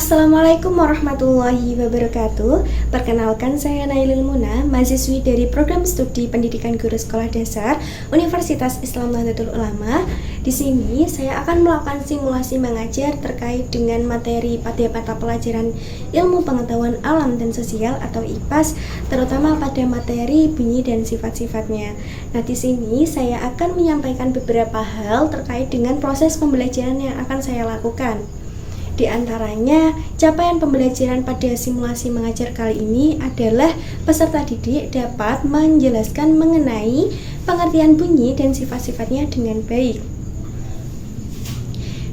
Assalamualaikum warahmatullahi wabarakatuh. Perkenalkan, saya Nailil Muna, mahasiswi dari Program Studi Pendidikan Guru Sekolah Dasar Universitas Islam Nahdlatul Ulama. Di sini saya akan melakukan simulasi mengajar terkait dengan materi pada mata pelajaran Ilmu Pengetahuan Alam dan Sosial atau IPAS, terutama pada materi bunyi dan sifat-sifatnya. Nah, di sini saya akan menyampaikan beberapa hal terkait dengan proses pembelajaran yang akan saya lakukan. Di antaranya, capaian pembelajaran pada simulasi mengajar kali ini adalah peserta didik dapat menjelaskan mengenai pengertian bunyi dan sifat-sifatnya dengan baik.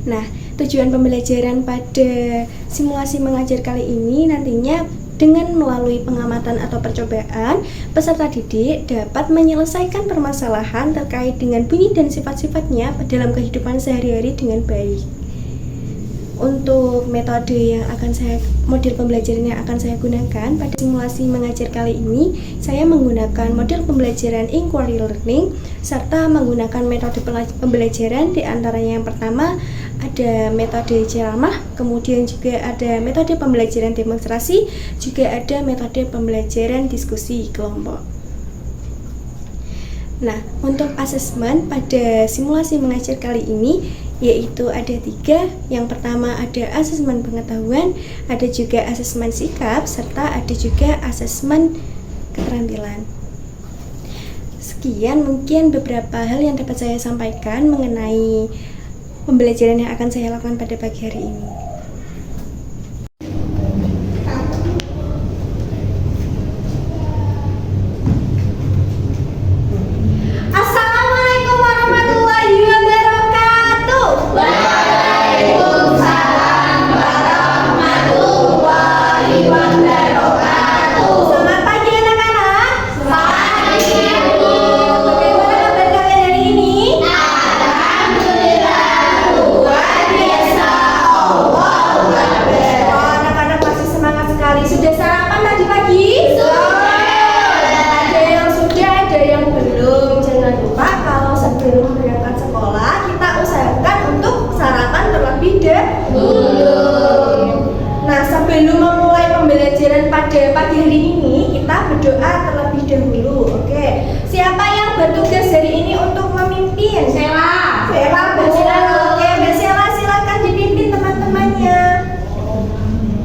Nah, tujuan pembelajaran pada simulasi mengajar kali ini nantinya dengan melalui pengamatan atau percobaan, peserta didik dapat menyelesaikan permasalahan terkait dengan bunyi dan sifat-sifatnya dalam kehidupan sehari-hari dengan baik. Untuk model pembelajaran yang akan saya gunakan pada simulasi mengajar kali ini, saya menggunakan model pembelajaran inquiry learning serta menggunakan metode pembelajaran. Di antaranya yang pertama ada metode ceramah, kemudian juga ada metode pembelajaran demonstrasi, juga ada metode pembelajaran diskusi kelompok. Nah, untuk asesmen pada simulasi mengajar kali ini yaitu ada 3. Yang pertama ada asesmen pengetahuan, ada juga asesmen sikap, serta ada juga asesmen keterampilan. Sekian mungkin beberapa hal yang dapat saya sampaikan mengenai pembelajaran yang akan saya lakukan pada pagi hari ini. Nah, sebelum memulai pembelajaran pada pagi hari ini, kita berdoa terlebih dahulu. Oke, siapa yang bertugas hari ini untuk memimpin? Sela bersilakan. Oke, Sela silakan dipimpin teman-temannya.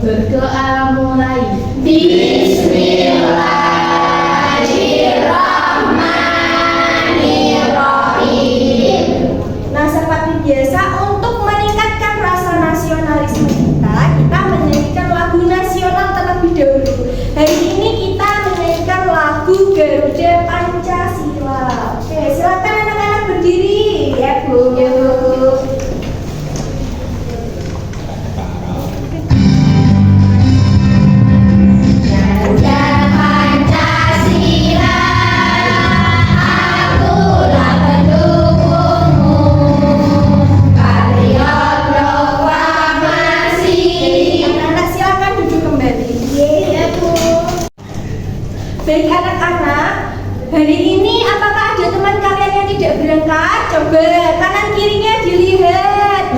Berdoa mulai. Bismillahirrahmanirrahim. Nah, seperti biasa untuk meningkatkan rasa nasionalisme kita menyanyikan lagu nasional terlebih dahulu. Hari ini kita menyanyikan lagu Garuda Pancasila. Oke, silakan anak-anak berdiri ya, Bu. Ya, Bu. Baik anak-anak, hari ini apakah ada teman kalian yang tidak berangkat? Coba kanan kirinya dilihat.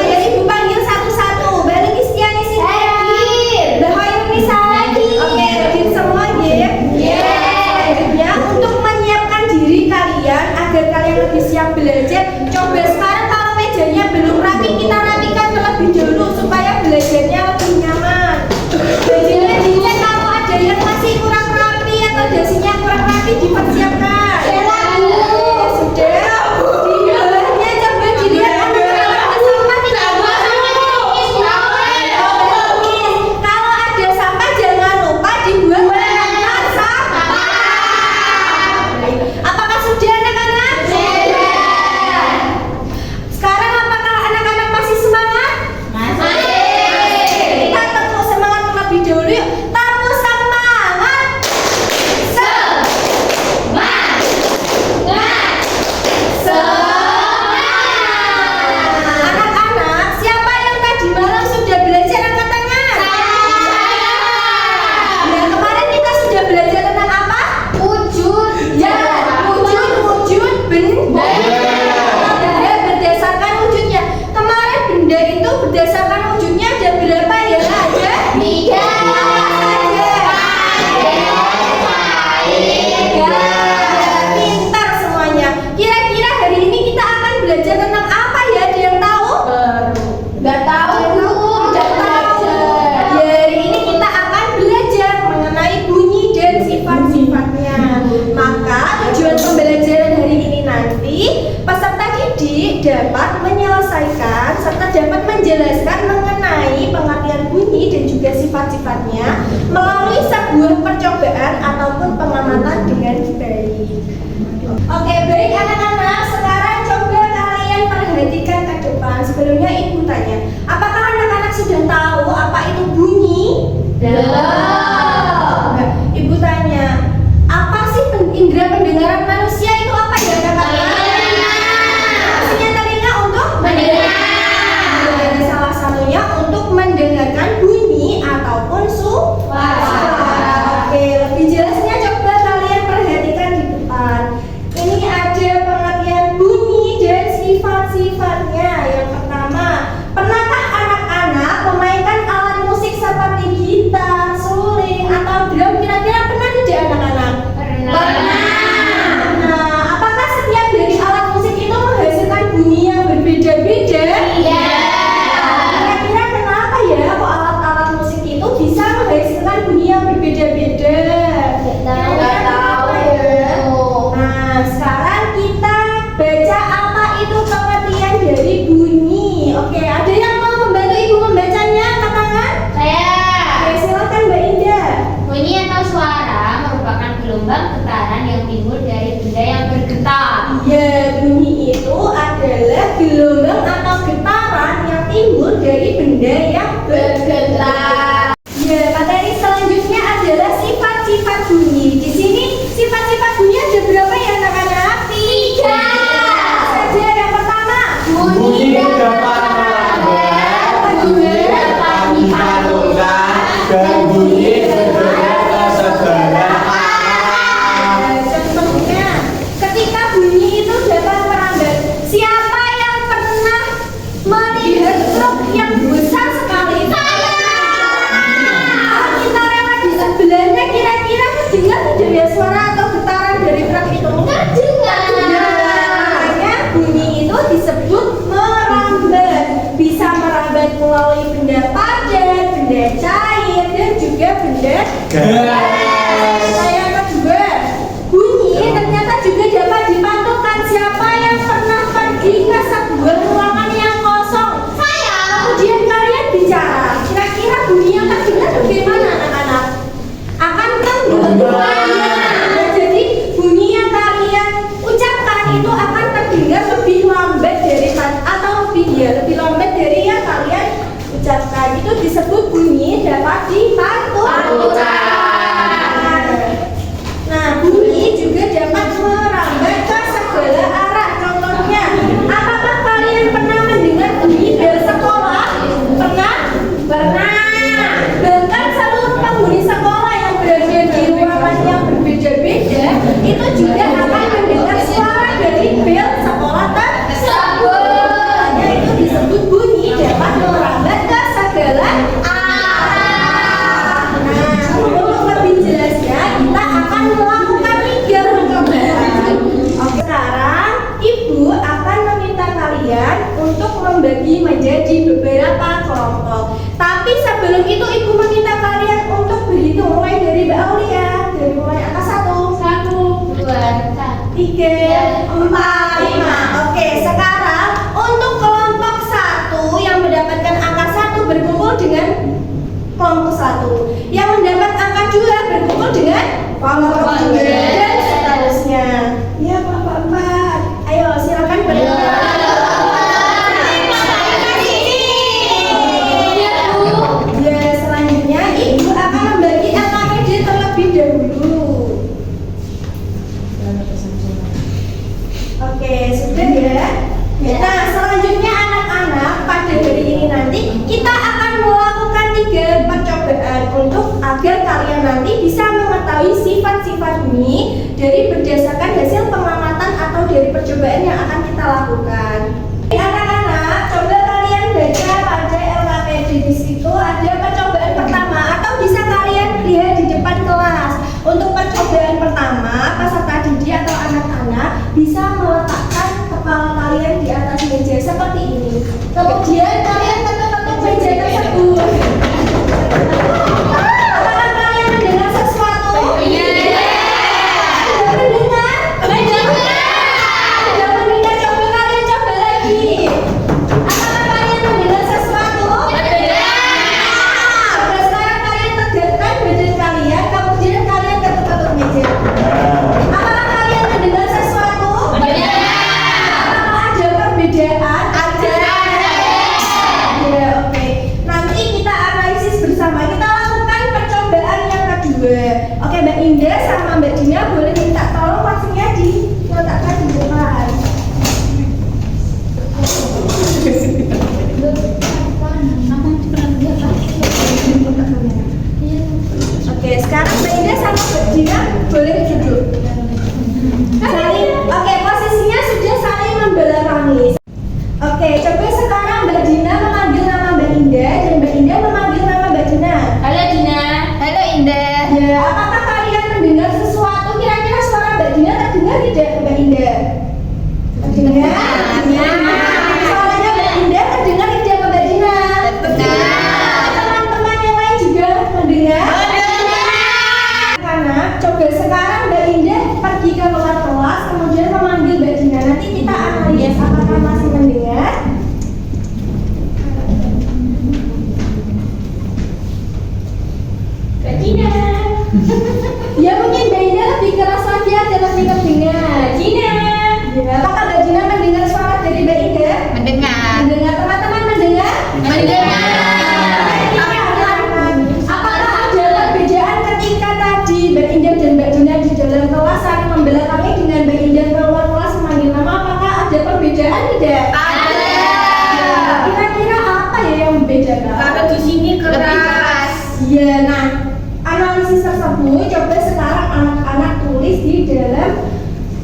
Ya, Ibu panggil satu-satu. Balik Istiani sini. Oke, hadir semua ya. Selanjutnya untuk menyiapkan diri kalian agar kalian lebih siap belajar. Coba sekarang kalau mejanya belum rapi, kita rapikan terlebih dahulu supaya belajarnya lebih nyaman. Bajunya dicek, kalau ada yang masih kurang rapi atau dasinya kurang rapi dipersiapkan. Sudah. Di bawahnya coba dilihat anak-anak sampah tidak kalau ada sampah jangan lupa dibuang ke tempat sampah. Apakah sudah anak-anak? Sekarang apakah anak-anak masih semangat? Masih. sifat-sifatnya melalui sebuah percobaan ataupun pengamatan dengan baik. Oke, baik anak-anak, sekarang coba kalian perhatikan ke depan. Sebelumnya ibu tanya, apakah anak-anak sudah tahu apa itu bunyi? Nah, ibu tanya, apa sih indera pendengaran manusia itu apa ya anak-anak? Fungsinya telinga untuk mendengar. Ada salah satunya untuk mendengarkan bunyi ataupun suara. Oke, lebih jelasnya coba kalian perhatikan di depan. Ini ada pengertian bunyi dan sifat-sifatnya. Yang pertama, pernahkah anak-anak memainkan alat musik seperti gitar, suling, atau drum? Kira-kira pernah tidak anak-anak? Pernah. Nah, apakah setiap dari alat musik itu menghasilkan bunyi yang berbeda-beda? Iya. Kira-kira kenapa ya kok alat-alat musik itu bisa menghasilkan bunyi yang berbeda-beda? Nggak tahu ya. Nah, sekarang kita baca apa itu pengertian dari bunyi. Oke, ada yang mau membantu ibu membacanya? Katakan. Saya. Oke, silakan Mbak Indah. Bunyi atau suara merupakan gelombang getaran yang timbul dari benda yang bergetar. Ya, bunyi itu adalah gelombang atau getaran yang timbul dari benda yang bergetar. Ya, materi selanjutnya adalah sifat-sifat bunyi. Di sini sifat-sifat bunyi ada berapa ya anak-anak? 3. Saja yang pertama. Bunyi dapat melambat, bunyi dapat dipantulkan, dan bunyi bergerak ke segala arah. Contohnya, ketika bunyi itu dapat merambat. Siapa yang pernah melihat truk yang besar sekali? Saya. Kalau kita lewat di sebelahnya, kira-kira terdengar tidak ya suara atau getaran dari truk itu? Terdengar. Makanya bunyi itu disebut merambat. Bisa merambat melalui benda padat, benda cair, dan juga benda gas. Yang kedua, bunyi ternyata juga dapat dipantulkan. Siapa yang pernah pergi ke sebuah ruangan yang kosong? Saya. Kemudian kalian bicara. Kira-kira bunyi yang terdengar bagaimana anak-anak? Akan menggetar. Jadi bunyi yang kalian ucapkan itu akan terdengar lebih lambat dari lebih lambat dari yang kalian ucapkan. Itu disebut bunyi dapat dipantulkan. Nah, bunyi juga dapat merambat ke segala arah. Contohnya, apakah kalian pernah mendengar bunyi bel sekolah? Pernah? Pernah. Bahkan seluruh penghuni sekolah yang berada di ruangan yang berbeda-beda itu juga akan mendengar suara dari bel sekolah tersebut. Makanya itu disebut bunyi dapat merambat ke segala arah. Nah, untuk lebih jelasnya kita akan melakukan 3 percobaan. Oke, sekarang ibu akan meminta kalian untuk membagi menjadi beberapa kelompok. Tapi sebelum itu ibu meminta kalian untuk berhitung mulai dari Mbak Aulia. Dari mulai angka 1, 3, 4, 5. Oke, sekarang untuk kelompok 1 yang mendapatkan angka 1 berkumpul dengan kelompok 1. Yang mendapat angka 2 berkumpul dengan kelompok 2 dan seterusnya. Ya, Bapak-bapak. Ayo, silakan bergerak. Ya, selanjutnya ibu akan membagi angka meja terlebih dahulu. Oke, sudah ya. Nah, selanjutnya anak-anak, pada hari ini nanti kita akan melakukan 3 percobaan untuk agar kalian nanti bisa mengetahui sifat-sifat bunyi dari berdasarkan hasil pengamatan atau dari percobaan yang akan kita lakukan. Anak-anak, coba kalian baca pada LKPD. Di situ ada percobaan pertama atau bisa kalian lihat di depan kelas. Untuk percobaan pertama, peserta didik atau anak-anak bisa meletakkan kepala kalian di atas meja seperti ini. Kemudian kalian ketuk-ketuk meja tersebut. Apakah kalian mendengar sesuatu? Iya. Sudah mendengar? Sudah mendengar? Coba kalian coba lagi.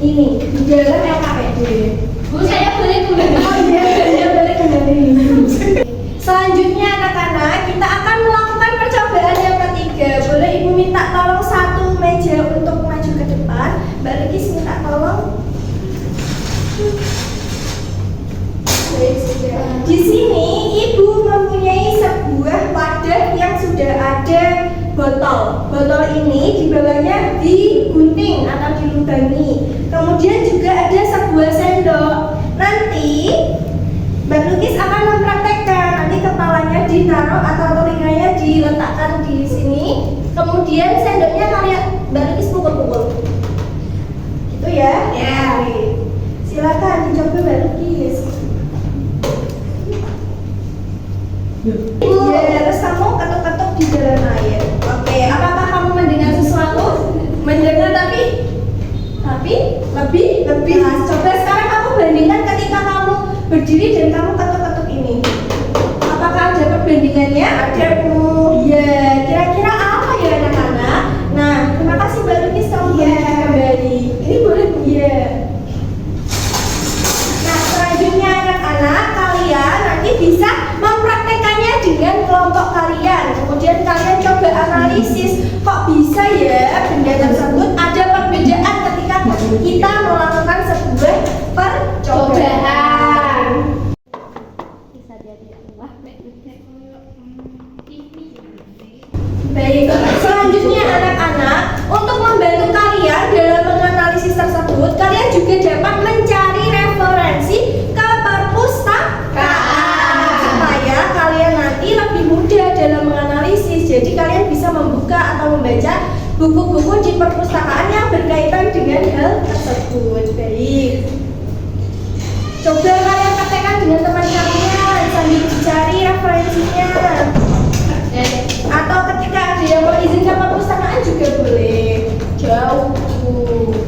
ini di dalam LKPD. Bu, saya boleh kembali. Oh iya, boleh kembali. Selanjutnya anak-anak, kita akan melakukan percobaan yang ketiga. Boleh Ibu minta tolong satu meja untuk maju ke depan. Mbak Lukis minta tolong. Baik, sudah. Di sini Ibu mempunyai sebuah wadah yang sudah ada botol. Botol ini di bawahnya digunting atau dilubangi. Kemudian juga ada sebuah sendok. Nanti Mbak Lukis akan mempraktekkan. Nanti kepalanya ditaruh atau telinganya diletakkan di sini. Kemudian sendoknya kalian Mbak Lukis pukul-pukul. Gitu ya? Ya. Silakan dicoba Mbak Lukis. Ya, terus kamu ketuk-ketuk di dalam air. Oke, apakah kamu mendengar sesuatu? Mendengar tapi lebih. Nah, coba sekarang kamu bandingkan ketika kamu berdiri dan kamu ketuk-ketuk ini. Apakah ada perbandingannya? Ada. Ya, kira-kira apa ya anak-anak? Nah, terima kasih Mbak Lukis kamu kembali. Ini boleh Bu ya. Nah, selanjutnya anak-anak kalian nanti bisa mempraktekannya dengan kelompok kalian. Kemudian kalian coba analisis, kok bisa ya benda tersebut ada perbedaan ketika kita melakukan sebuah percobaan. Baik, selanjutnya anak-anak, untuk membantu kalian dalam menganalisis tersebut, kalian juga dapat mencari referensi ke perpustakaan supaya kalian nanti lebih mudah dalam menganalisis. Jadi kalian bisa membuka atau membaca buku-buku di perpustakaan yang berkaitan dengan hal tersebut. Baik, coba kalian praktekkan dengan teman kalian sambil dicari referensinya. Atau ketika ada yang mau izin ke perpustakaan juga boleh. Jauh,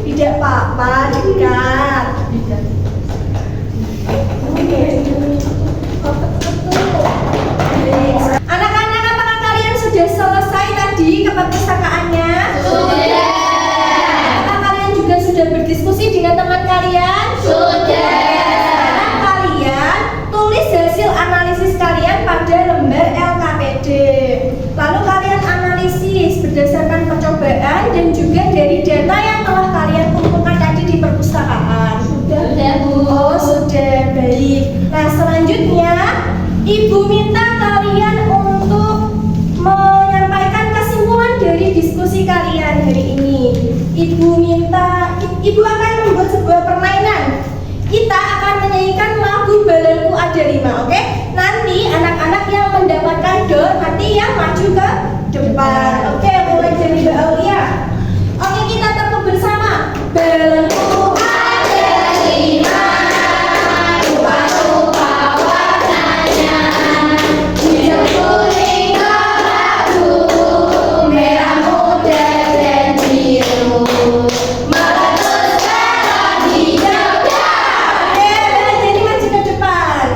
tidak apa-apa, dekat. Anak-anak, apakah kalian sudah selesai tadi ke perpustakaannya? Sudah. Apakah kalian juga sudah berdiskusi dengan teman kalian? Sudah. Sekarang kalian tulis hasil analisis kalian pada lembar LKPD. Lalu kalian analisis berdasarkan percobaan dan juga dari data yang telah kalian kumpulkan tadi di perpustakaan. Sudah, Bu. Oh, sudah. Baik. Nah, selanjutnya Ibu minta kalian untuk menyampaikan kesimpulan dari diskusi kalian hari ini. Ibu akan membuat sebuah permainan. Kita akan menyanyikan lagu Balanku Ada 5, oke? Nanti anak-anak yang mendapatkan door nanti yang maju ke depan. Oke, mulai dari Mbak Aulia. Oke, kita tepuk bersama. Balanku ada 5, rupa-rupa warnanya, hijau, kuning, kelabu, merah muda dan biru. Meletus merah hijau. Oke, jadi maju ke depan.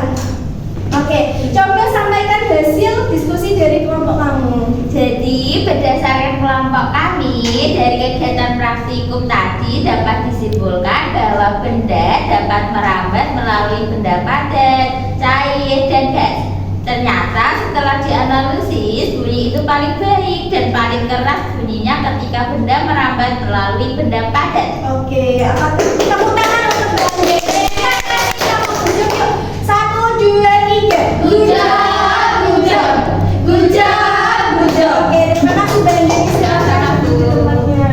Oke, coba sampaikan hasil diskusi dari kelompok kamu. Jadi berdasarkan kelompok kami dari kegiatan praktikum tadi dapat disimpulkan bahwa benda dapat merambat melalui benda padat, cair, dan gas. Ternyata setelah dianalisis bunyi itu paling baik dan paling keras bunyinya ketika benda merambat melalui benda padat. Oke, apa tepuk tangan untuk Mbak Dede. Kamu bujuk yuk. 1, 2, 3. Bujuk, bujuk, bujuk, bujuk. Oke, terima kasih Mbak Dede. Silakan di tempatnya.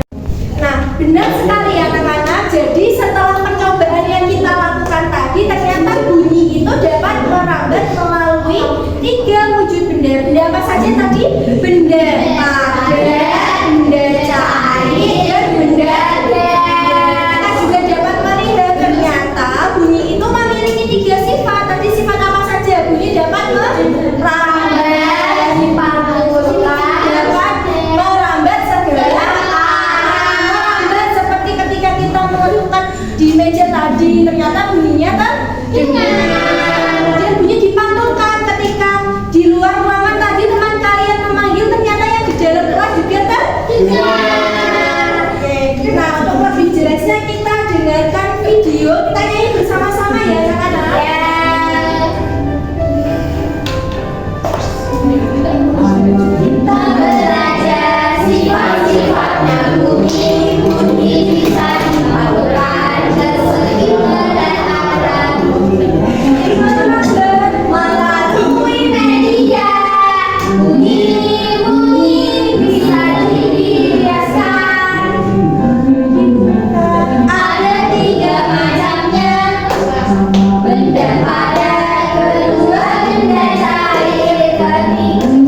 Nah, benar sekali ya anak-anak. Jadi setelah percobaan yang kita lakukan tadi, ternyata bunyi itu dapat merambat melalui 3 wujud benda. Benda apa saja tadi? Benda padat, benda cair, dan benda gas. Kita juga dapat melihat ternyata bunyi itu memiliki 3 sifat. Tadi sifat apa saja? Bunyi dapat merambat, dipantulkan, dapat merambat segala arah. Merambat seperti ketika kita menentukan di meja tadi, ternyata bunyinya terdengar. Kemudian bunyi dipantulkan ketika di luar ruangan tadi teman kalian memanggil, ternyata Kita belajar sifat-sifatnya bumi, bumi bisa disalurkan ke segi dan arah melalui media. Bunyi-bunyi bisa dibiaskan. Ada 3 macamnya, benda padat, kedua benda cair, ketiga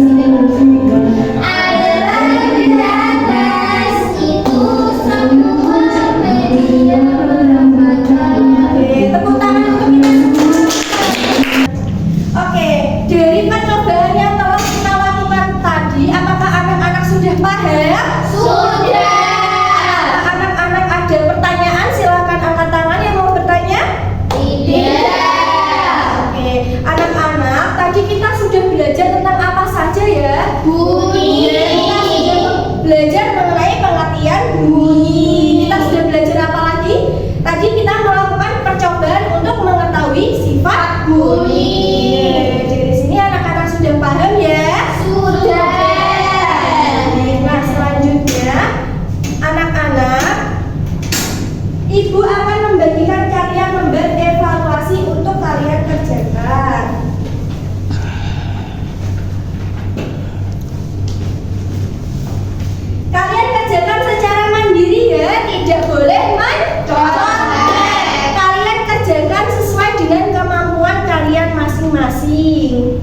benda gas. Itu semua media berangkat. Tepuk tangan untuk kita semua. Oke, dari percobaan yang telah kita lakukan tadi, apakah anak-anak sudah paham? Sudah. Apakah anak-anak ada pertanyaan? Silakan angkat tangan yang mau bertanya. Tidak. Oke, anak-anak, tadi kita sudah belajar tentang apa saja ya? Bunyi. Kita sudah belajar mengenai pengertian bunyi. Kita sudah belajar apa lagi? Tadi kita melakukan percobaan untuk mengetahui sifat bunyi. Dari sini anak-anak sudah paham ya? Sudah. Nah, selanjutnya anak-anak, Ibu akan membagikan kalian lembar evaluasi untuk kalian kerjakan. Kalian kerjakan secara mandiri ya, tidak boleh mencontek. Kalian kerjakan sesuai dengan kemampuan kalian masing-masing.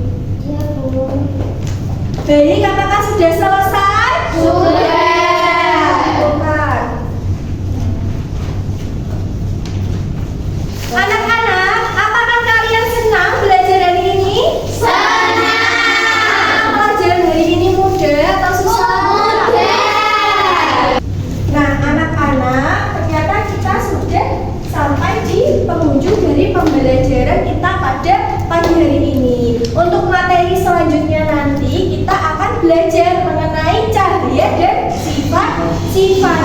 Baik, apakah sudah selesai? Sudah. Bukan. Anak-anak, apakah kalian senang belajar hari ini? Senang. Pelajaran hari ini mudah atau susah? Mudah. Nah, anak-anak, ternyata kita sudah sampai di penghujung dari pembelajaran kita pada pagi hari ini. Untuk materi selanjutnya nanti kita akan belajar mengenai cahaya dan sifat-sifat.